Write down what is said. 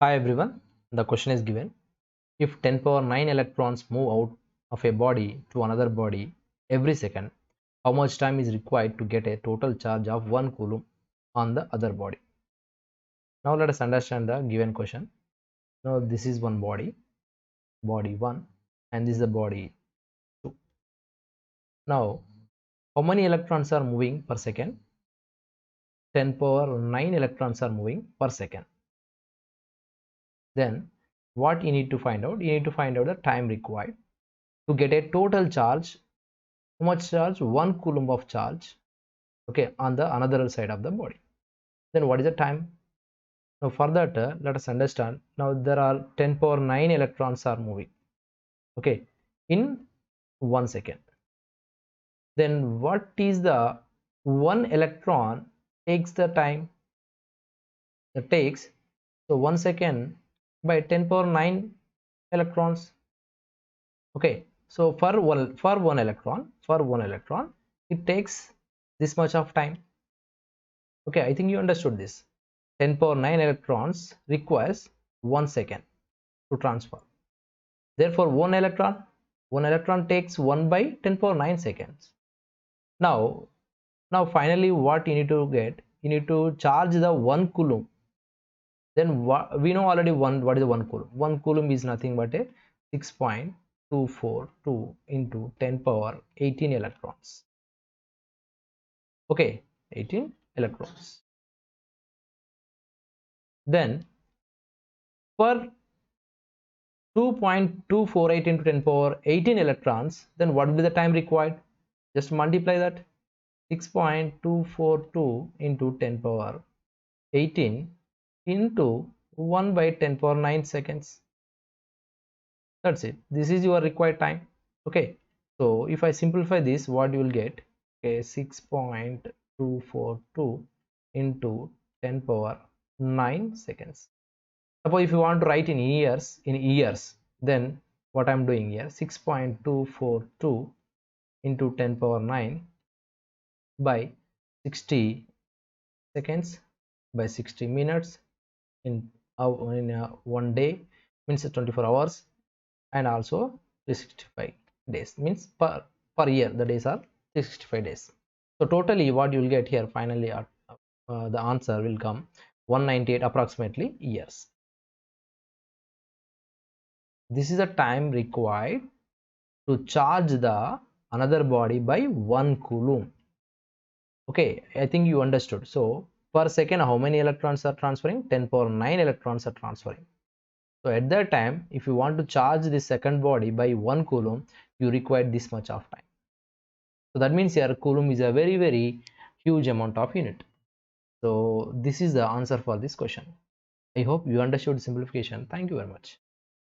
Hi everyone, the question is given. If 10 power 9 electrons move out of a body to another body every second, how much time is required to get a total charge of 1 coulomb on the other body? Now let us understand the given question. Now this is one body, body 1, and this is the body 2. Now how many electrons are moving per second? 10 power 9 electrons are moving per second. Then what you need to find out? You need to find out the time required to get a total charge. How much charge? 1 coulomb of charge, okay, on the another side of the body. Then what is the time? Now for that, let us understand. Now there are 10 power 9 electrons are moving, okay, in 1 second. Then what is the 1 electron takes the time? It takes, so 1 second by 10 power 9 electrons, okay. So for one electron it takes this much of time. Okay, I think you understood this. 10 power 9 electrons requires 1 second to transfer. Therefore, one electron takes 1 by 10 power 9 seconds. Now finally what you need to get? You need to charge the 1 coulomb. Then we know already what is 1 coulomb. 1 coulomb is nothing but a 6.242 into 10 power 18 electrons. Okay, 18 electrons. Then for 2.248 into 10 power 18 electrons, then what will be the time required? Just multiply that. 6.242 into 10 power 18 into 1 by 10 power 9 seconds. That's it. This is your required time. Okay, so if I simplify this, what you will get? Okay, 6.242 into 10 power 9 seconds. Suppose if you want to write in years, then what I'm doing here, 6.242 into 10 power 9 by 60 seconds by 60 minutes in 1 day means 24 hours, and also 365 days means per year the days are 365 days. So totally what you will get here finally the answer will come 198 approximately years. This is the time required to charge the another body by 1 coulomb. Okay, I think you understood. So per second how many electrons are transferring? 10 power 9 electrons are transferring. So at that time, if you want to charge the second body by 1 coulomb, you require this much of time. So that means here coulomb is a very huge amount of unit. So this is the answer for this question. I hope you understood simplification. Thank you very much.